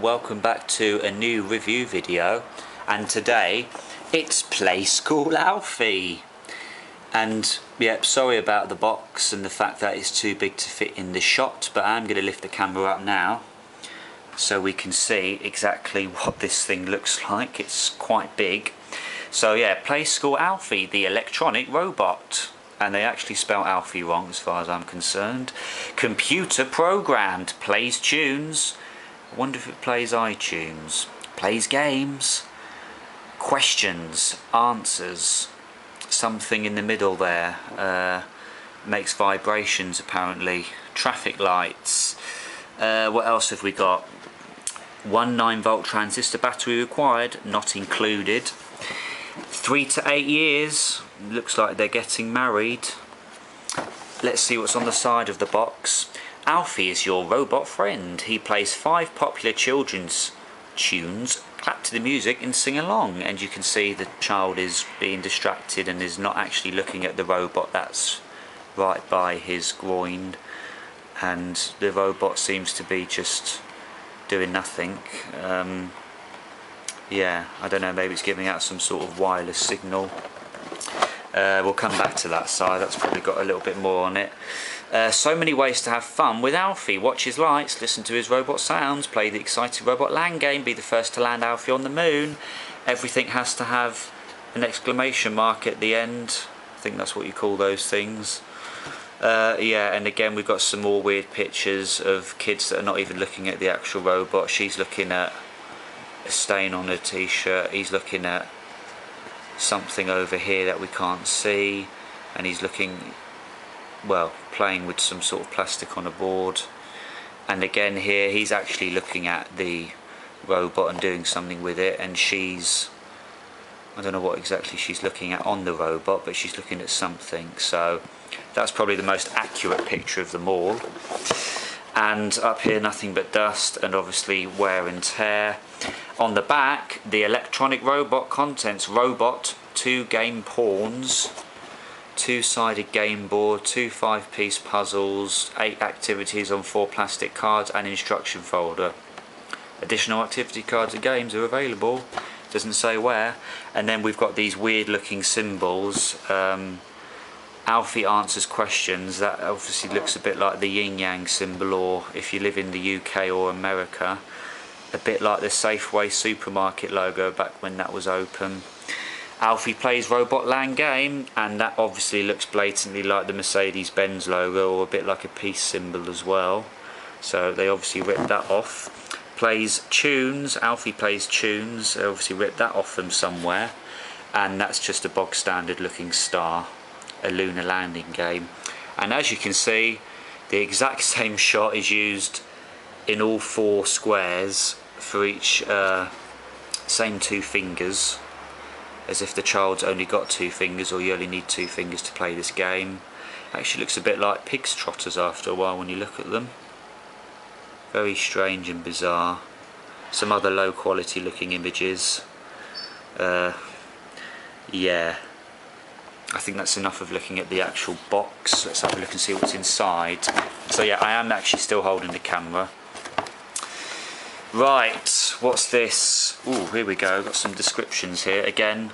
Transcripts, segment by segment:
Welcome back to a new review video, and today it's Playskool Alphie. And yep, sorry about the box and the fact that it's too big to fit in the shot, but I'm going to lift the camera up now so we can see exactly what this thing looks like. It's quite big. So yeah, Playskool Alphie, the electronic robot. And they actually spell Alphie wrong as far as I'm concerned. Computer programmed, plays tunes. I wonder if it plays iTunes. Plays games. Questions, answers. Something in the middle there. Makes vibrations apparently. Traffic lights. What else have we got? 1 9-volt transistor battery required, not included. 3 to 8 years. Looks like they're getting married. Let's see what's on the side of the box. Alphie is your robot friend. He plays 5 popular children's tunes. Clap to the music and sing along. And you can see the child is being distracted and is not actually looking at the robot that's right by his groin. And the robot seems to be just doing nothing. Yeah, I don't know, maybe it's giving out some sort of wireless signal. We'll come back to that side, that's probably got a little bit more on it. So many ways to have fun with Alphie. Watch his lights, listen to his robot sounds, play the exciting robot land game, be the first to land Alphie on the moon. Everything has to have an exclamation mark at the end. I think that's what you call those things. Yeah, and again we've got some more weird pictures of kids that are not even looking at the actual robot. She's looking at a stain on her t-shirt, he's looking at something over here that we can't see, and he's looking, well, playing with some sort of plastic on a board. And again here he's actually looking at the robot and doing something with it, and she's, I don't know what exactly she's looking at on the robot, but she's looking at something. So that's probably the most accurate picture of them all. And up here nothing but dust and obviously wear and tear. On the back, the electronic robot contents: robot, 2 game pawns, 2-sided game board, 2 5-piece puzzles, 8 activities on 4 plastic cards, and instruction folder. Additional activity cards and games are available, doesn't say where. And then we've got these weird looking symbols. Alphie answers questions. That obviously looks a bit like the yin-yang symbol, or if you live in the UK or America, a bit like the Safeway supermarket logo back when that was open. Alphie plays robot land game, and that obviously looks blatantly like the Mercedes-Benz logo, or a bit like a peace symbol as well. So they obviously ripped that off. Plays tunes. Alphie plays tunes. They obviously ripped that off from somewhere, and that's just a bog standard looking star. A lunar landing game. And as you can see, the exact same shot is used in all 4 squares for each same 2 fingers, as if the child's only got 2 fingers, or you only need 2 fingers to play this game. Actually looks a bit like pig's trotters after a while when you look at them. Very strange and bizarre. Some other low quality looking images. Yeah, I think that's enough of looking at the actual box. Let's have a look and see what's inside. So yeah, I am actually still holding the camera. Right, what's this? Ooh, here we go, got some descriptions here. Again,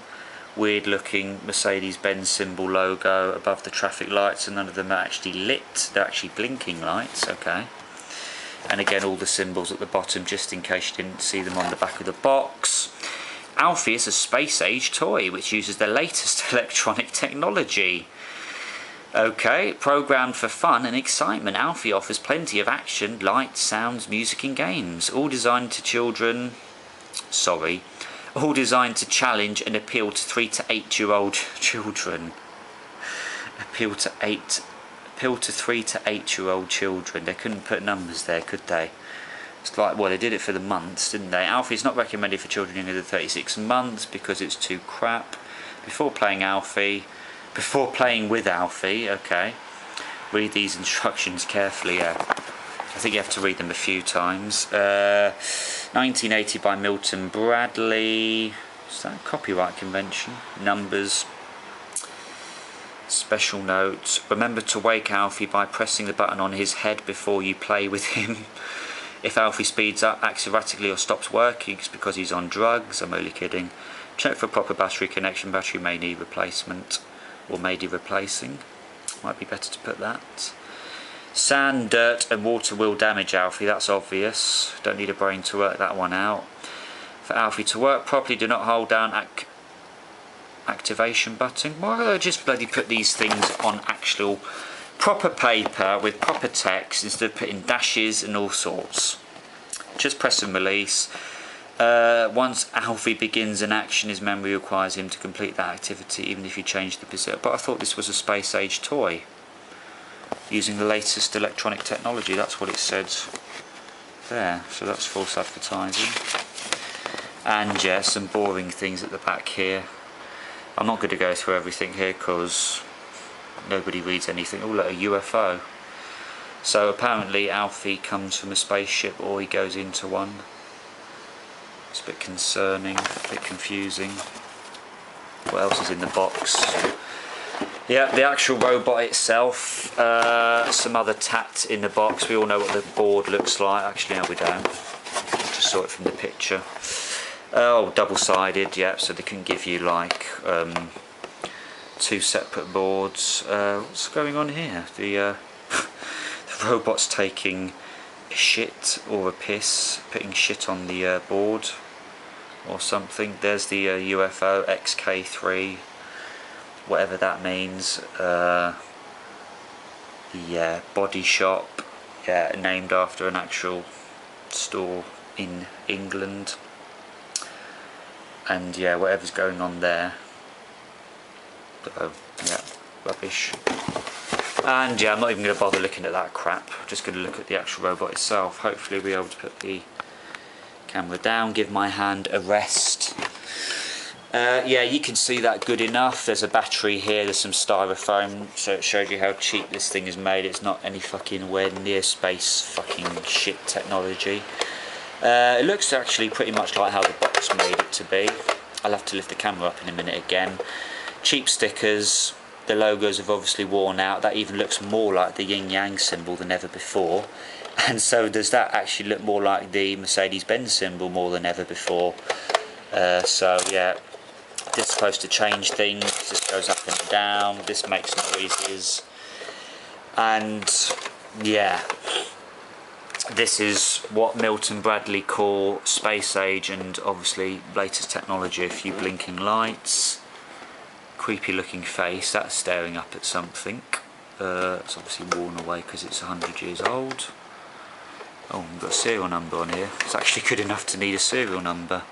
weird looking Mercedes-Benz symbol logo above the traffic lights, and none of them are actually lit. They're actually blinking lights, okay. And again, all the symbols at the bottom, just in case you didn't see them on the back of the box. Alphie is a space-age toy which uses the latest electronic technology. Okay, programmed for fun and excitement, Alphie offers plenty of action, lights, sounds, music and games, all designed to all designed to challenge and appeal to 3 to 8-year-old children. Appeal to 3 to 8-year-old children. They couldn't put numbers there, could they? It's like, well, they did it for the months, didn't they? Alphie is not recommended for children younger than 36 months because it's too crap. Before playing with Alphie, okay. Read these instructions carefully, yeah. I think you have to read them a few times. 1980 by Milton Bradley. Is that a copyright convention? Numbers. Special note. Remember to wake Alphie by pressing the button on his head before you play with him. If Alfie speeds up, acts erratically or stops working, it's because he's on drugs. I'm only kidding. Check for proper battery connection. Battery may need replacement or may need replacing. Might be better to put that. Sand, dirt and water will damage Alfie, that's obvious. Don't need a brain to work that one out. For Alfie to work properly, do not hold down activation button. Why don't I just bloody put these things on actual proper paper with proper text instead of putting dashes and all sorts? Just press and release. Once Alfie begins an action, his memory requires him to complete that activity even if you change the position. But I thought this was a space age toy using the latest electronic technology. That's what it said there, so that's false advertising. And yeah, some boring things at the back here. I'm not going to go through everything here because nobody reads anything. Oh look, a UFO. So apparently Alfie comes from a spaceship or he goes into one. It's a bit concerning, a bit confusing. What else is in the box? Yeah, the actual robot itself. Some other tat in the box. We all know what the board looks like. Actually, no, we don't. I just saw it from the picture. Oh, double-sided, yeah, so they can give you like 2 separate boards. What's going on here? The robot's taking a shit or a piss, putting shit on the board or something. There's the UFO XK3, whatever that means. Yeah, body shop, yeah, named after an actual store in England. And yeah, whatever's going on there. Oh, yeah, rubbish. And yeah, I'm not even going to bother looking at that crap. I'm just going to look at the actual robot itself. Hopefully we'll be able to put the camera down, give my hand a rest. Yeah, you can see that good enough. There's a battery here, there's some styrofoam, so it shows you how cheap this thing is made. It's not any fucking where near space fucking shit technology. It looks actually pretty much like how the box made it to be. I'll have to lift the camera up in a minute again. Cheap stickers, the logos have obviously worn out. That even looks more like the yin yang symbol than ever before. And so does that actually look more like the Mercedes-Benz symbol more than ever before. So yeah, this is supposed to change things. This goes up and down, this makes noises. And yeah, this is what Milton Bradley call space age and obviously latest technology. A few blinking lights, creepy looking face, that's staring up at something. It's obviously worn away because it's 100 years old. Oh, we've got a serial number on here. It's actually good enough to need a serial number.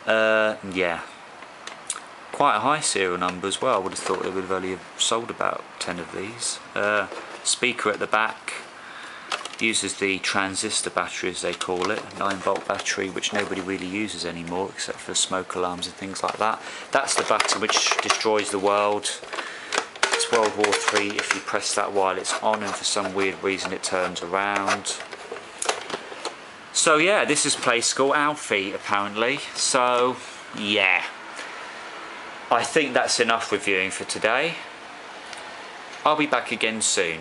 Yeah, quite a high serial number as well. I would have thought they would have only sold about 10 of these. Speaker at the back. Uses the transistor battery, as they call it, 9-volt battery, which nobody really uses anymore except for smoke alarms and things like that. That's the button which destroys the world. It's World War III if you press that while it's on, and for some weird reason it turns around. So yeah, this is Playskool Alphie apparently. So yeah, I think that's enough reviewing for today. I'll be back again soon.